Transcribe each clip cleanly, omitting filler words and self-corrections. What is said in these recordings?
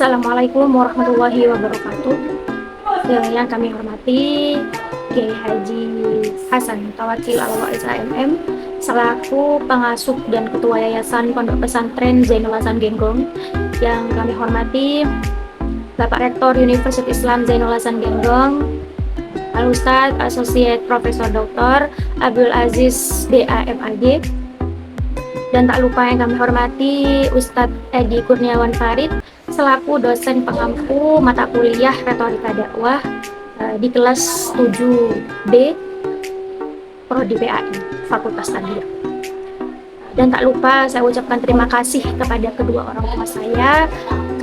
Assalamualaikum warahmatullahi wabarakatuh. Yang kami hormati Kiai Haji Hasan Tawakil Al-Waiz MM selaku pengasuh dan ketua Yayasan Pondok Pesantren Zainul Hasan Genggong. Yang kami hormati Bapak Rektor Universitas Islam Zainul Hasan Genggong, Al-Ustadz Associate Profesor Dr. Abdul Aziz DAMAG. Dan tak lupa yang kami hormati Ustadz Edi Kurniawan Farid selaku dosen pengampu mata kuliah retorika dakwah di kelas 7B Prodi PAI Fakultas Tarbiyah. Dan tak lupa saya ucapkan terima kasih kepada kedua orang tua saya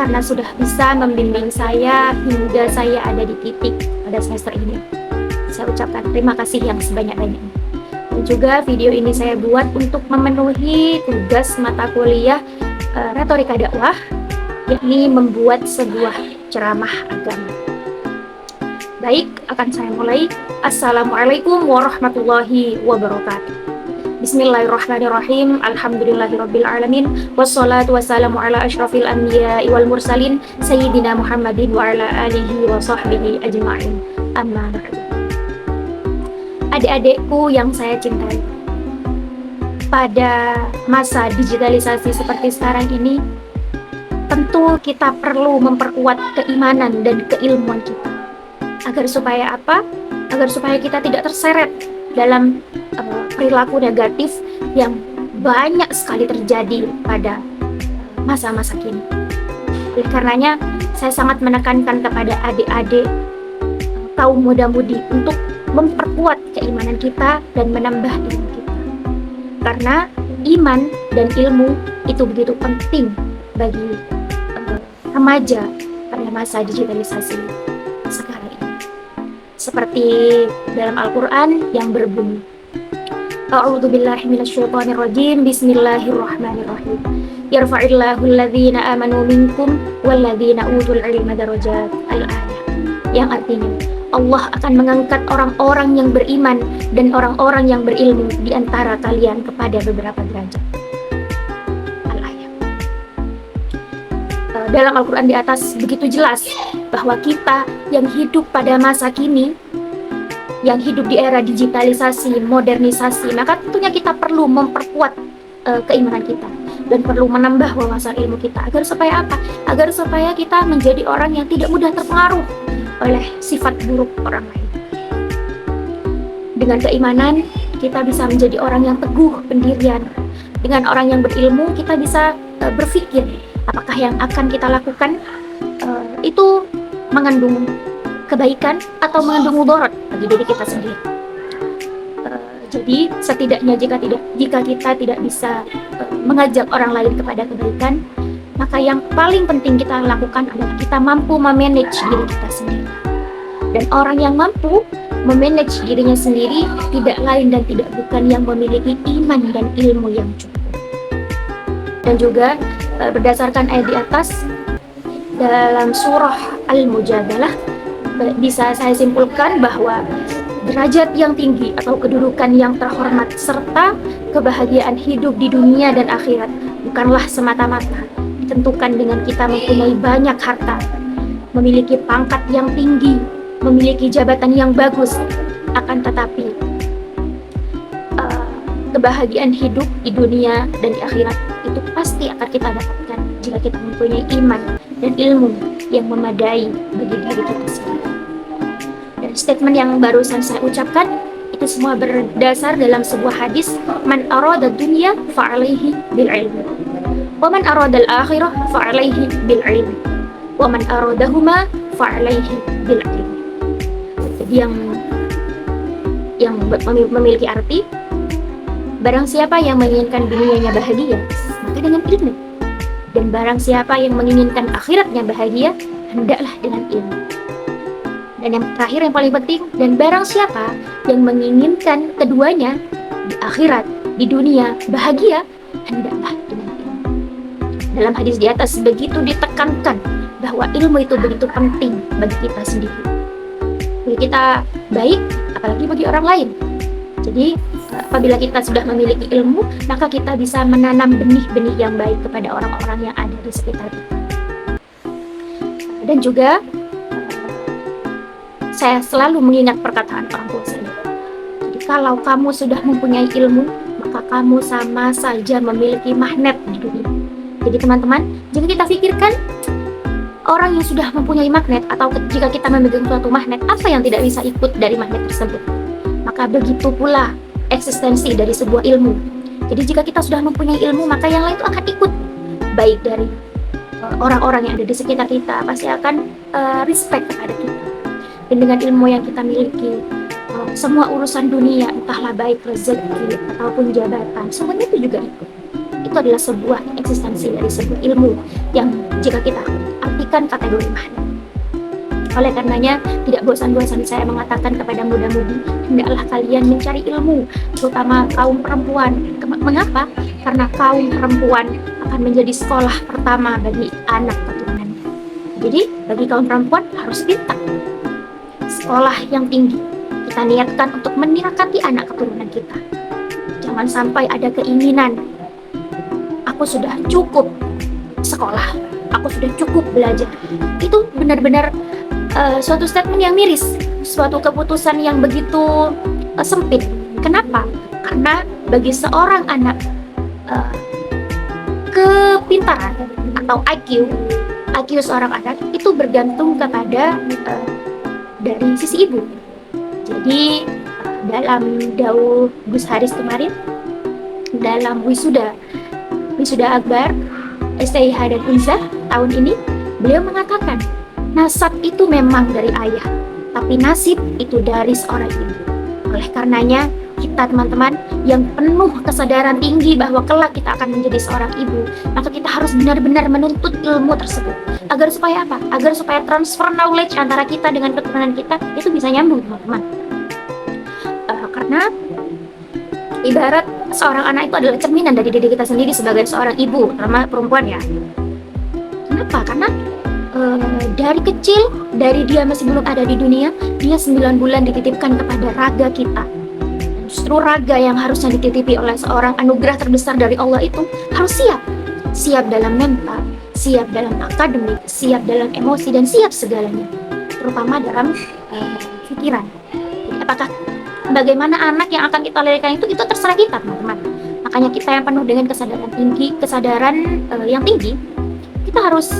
karena sudah bisa membimbing saya hingga saya ada di titik pada semester ini. Saya ucapkan terima kasih yang sebanyak-banyaknya. Dan juga video ini saya buat untuk memenuhi tugas mata kuliah retorika dakwah, yakni membuat sebuah ceramah agama. Baik, akan saya mulai. Assalamualaikum warahmatullahi wabarakatuh. Bismillahirrahmanirrahim. Alhamdulillahirabbil alamin. Wassalatu wassalamu ala asyrafil anbiya'i wal mursalin sayyidina Muhammadin wa ala alihi wa sahbihi ajma'in. Amma ba'du. Adik-adikku yang saya cintai, pada masa digitalisasi seperti sekarang ini, tentu kita perlu memperkuat keimanan dan keilmuan kita. Agar supaya apa? Agar supaya kita tidak terseret dalam perilaku negatif yang banyak sekali terjadi pada masa-masa kini. Oleh karenanya, saya sangat menekankan kepada adik-adik kaum muda-mudi untuk memperkuat keimanan kita dan menambah ilmu kita. Karena iman dan ilmu itu begitu penting bagi remaja pada masa digitalisasi sekarang ini. Seperti dalam Al-Quran yang berbunyi, A'udzu billahi minasyaitonir rajim. Bismillahirrahmanirrahim. Yarfa'illahu alladhina amanu minkum walladhina utul ilma darajat. Al-ayah. Yang artinya Allah akan mengangkat orang-orang yang beriman dan orang-orang yang berilmu di antara kalian kepada beberapa derajat. Al-ayat. Dalam Al-Quran di atas begitu jelas bahwa kita yang hidup pada masa kini, yang hidup di era digitalisasi, modernisasi, maka tentunya kita perlu memperkuat keimanan kita dan perlu menambah wawasan ilmu kita. Agar supaya apa? Agar supaya kita menjadi orang yang tidak mudah terpengaruh oleh sifat buruk orang lain. Dengan keimanan, kita bisa menjadi orang yang teguh pendirian. Dengan orang yang berilmu, kita bisa berpikir apakah yang akan kita lakukan itu mengandung kebaikan atau mengandung mudarat bagi diri kita sendiri. Jadi setidaknya jika kita tidak bisa mengajak orang lain kepada kebaikan, maka yang paling penting kita lakukan adalah kita mampu memanage diri kita sendiri. Dan orang yang mampu memanage dirinya sendiri tidak lain dan tidak bukan yang memiliki iman dan ilmu yang cukup. Dan juga berdasarkan ayat di atas dalam surah Al-Mujadalah, bisa saya simpulkan bahwa derajat yang tinggi atau kedudukan yang terhormat serta kebahagiaan hidup di dunia dan akhirat bukanlah semata-mata ditentukan dengan kita mempunyai banyak harta, memiliki pangkat yang tinggi, memiliki jabatan yang bagus. Akan tetapi kebahagiaan hidup di dunia dan di akhirat itu pasti akan kita dapatkan jika kita mempunyai iman dan ilmu yang memadai bagi diri kita sendiri. Dan statement yang barusan saya ucapkan itu semua berdasar dalam sebuah hadis, man arada dunya fa'alaihi bil ilmi wa man arada al-akhirah fa'alaihi bil ilmi wa man aradahuma fa'alaihi bil ilmi. Jadi yang memiliki arti, barang siapa yang menginginkan dunianya bahagia, maka dengan ilmu. Dan barang siapa yang menginginkan akhiratnya bahagia, hendaklah dengan ilmu. Dan yang terakhir yang paling penting, dan barang siapa yang menginginkan keduanya di akhirat, di dunia bahagia, hendaklah dengan ilmu. Dalam hadis di atas begitu ditekankan bahwa ilmu itu begitu penting bagi kita sendiri, bagi kita baik, apalagi bagi orang lain. Jadi apabila kita sudah memiliki ilmu, maka kita bisa menanam benih-benih yang baik kepada orang-orang yang ada di sekitar kita. Dan juga saya selalu mengingat perkataan orang tua saya. Jadi kalau kamu sudah mempunyai ilmu, maka kamu sama saja memiliki magnet di dunia. Jadi teman-teman, jika kita pikirkan orang yang sudah mempunyai magnet, atau jika kita memegang suatu magnet, apa yang tidak bisa ikut dari magnet tersebut? Maka begitu pula eksistensi dari sebuah ilmu. Jadi jika kita sudah mempunyai ilmu, maka yang lain itu akan ikut. Baik dari orang-orang yang ada di sekitar kita, pasti akan respect kepada kita. Dan dengan ilmu yang kita miliki, semua urusan dunia, entahlah baik rezeki ataupun jabatan, semuanya itu juga ikut. Itu adalah sebuah eksistensi dari sebuah ilmu yang jika kita artikan kategori magnet. Oleh karenanya, tidak bosan-bosan saya mengatakan kepada muda-mudi, hendaklah kalian mencari ilmu, terutama kaum perempuan. Mengapa? Karena kaum perempuan akan menjadi sekolah pertama bagi anak keturunan. Jadi, bagi kaum perempuan harus pintar. Sekolah yang tinggi kita niatkan untuk menirakati anak keturunan kita. Jangan sampai ada keinginan, aku sudah cukup sekolah, aku sudah cukup belajar. Itu benar-benar suatu statement yang miris, suatu keputusan yang begitu sempit. Kenapa? Karena bagi seorang anak, kepintaran atau IQ seorang anak itu bergantung kepada dari sisi ibu. Jadi dalam dawuh Gus Haris kemarin, dalam wisuda Akbar STIH dan Unzah tahun ini, beliau mengatakan nasab itu memang dari ayah, tapi nasib itu dari seorang ibu. Oleh karenanya, kita teman-teman yang penuh kesadaran tinggi bahwa kelak kita akan menjadi seorang ibu, maka kita harus benar-benar menuntut ilmu tersebut. Agar supaya apa? Agar supaya transfer knowledge antara kita dengan keturunan kita itu bisa nyambung, teman-teman. Karena ibarat seorang anak itu adalah cerminan dari diri kita sendiri sebagai seorang ibu, terutama perempuan ya. Kenapa? Karena dari kecil, dari dia masih belum ada di dunia, dia 9 bulan dititipkan kepada raga kita. Justru raga yang harusnya dititipi oleh seorang anugerah terbesar dari Allah itu harus siap dalam mental, siap dalam akademik, siap dalam emosi, dan siap segalanya, terutama dalam pikiran. Jadi apakah bagaimana anak yang akan kita lahirkan itu terserah kita, teman-teman. Makanya kita yang penuh dengan kesadaran yang tinggi, kita harus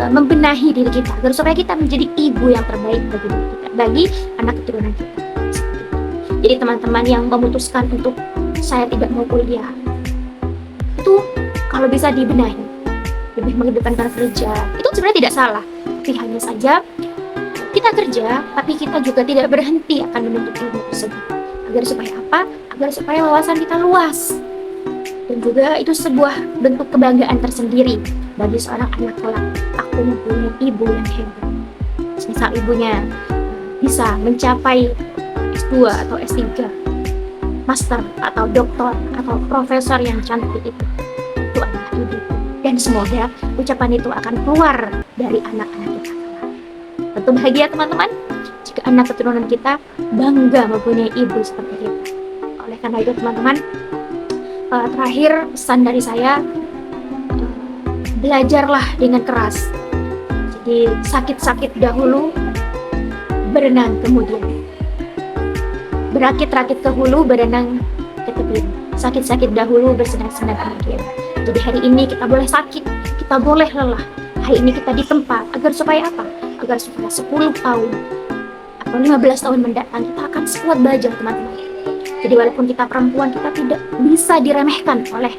membenahi diri kita agar supaya kita menjadi ibu yang terbaik bagi diri kita, bagi anak keturunan kita. Jadi teman-teman yang memutuskan untuk saya tidak mau kuliah, itu kalau bisa dibenahi, lebih mengedepankan kerja, itu sebenarnya tidak salah. Tapi hanya saja kita kerja, tapi kita juga tidak berhenti akan menuntut ilmu tersebut. Agar supaya apa? Agar supaya wawasan kita luas. Dan juga itu sebuah bentuk kebanggaan tersendiri bagi seorang anak kelak. Aku mempunyai ibu yang hebat. Misal ibunya bisa mencapai S2 atau S3, master atau doktor atau profesor yang cantik itu adalah ibu. Dan semoga ucapan itu akan keluar dari anak-anak kita. Tentu bahagia teman-teman jika anak keturunan kita bangga mempunyai ibu seperti kita. Oleh karena itu teman-teman, terakhir pesan dari saya, belajarlah dengan keras. Jadi sakit-sakit dahulu, berenang kemudian. Berakit-rakit ke hulu, berenang ke tepi. Sakit-sakit dahulu, bersenang-senang kemudian. Jadi hari ini kita boleh sakit, kita boleh lelah. Hari ini kita ditempa agar supaya apa? Agar supaya 10 tahun atau 15 tahun mendatang kita akan sekuat baja, teman-teman. Jadi walaupun kita perempuan, kita tidak bisa diremehkan oleh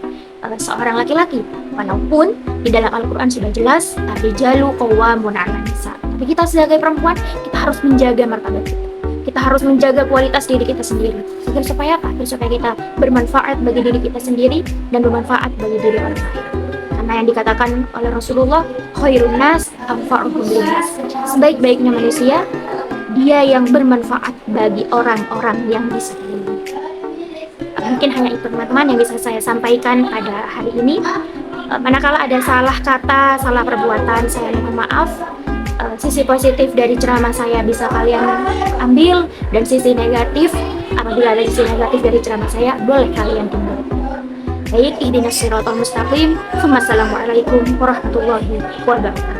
seorang laki-laki. Walaupun di dalam Al-Quran sudah jelas, ar-rijalu qawwamun 'alan nisa. Tapi kita sebagai perempuan, kita harus menjaga martabat kita. Kita harus menjaga kualitas diri kita sendiri. Agar supaya apa? Agar supaya kita bermanfaat bagi diri kita sendiri dan bermanfaat bagi diri orang lain. Karena yang dikatakan oleh Rasulullah, khairun nas anfa'uhum linnas. Sebaik-baiknya manusia, dia yang bermanfaat bagi orang-orang yang di sekelilingnya. Mungkin hanya itu teman-teman yang bisa saya sampaikan pada hari ini. Manakala ada salah kata, salah perbuatan, saya mohon maaf. Sisi positif dari ceramah saya bisa kalian ambil, dan sisi negatif, apabila ada sisi negatif dari ceramah saya, boleh kalian tinggal. Baik, ihdinas siratal mustaqim. Wassalamualaikum warahmatullahi wabarakatuh.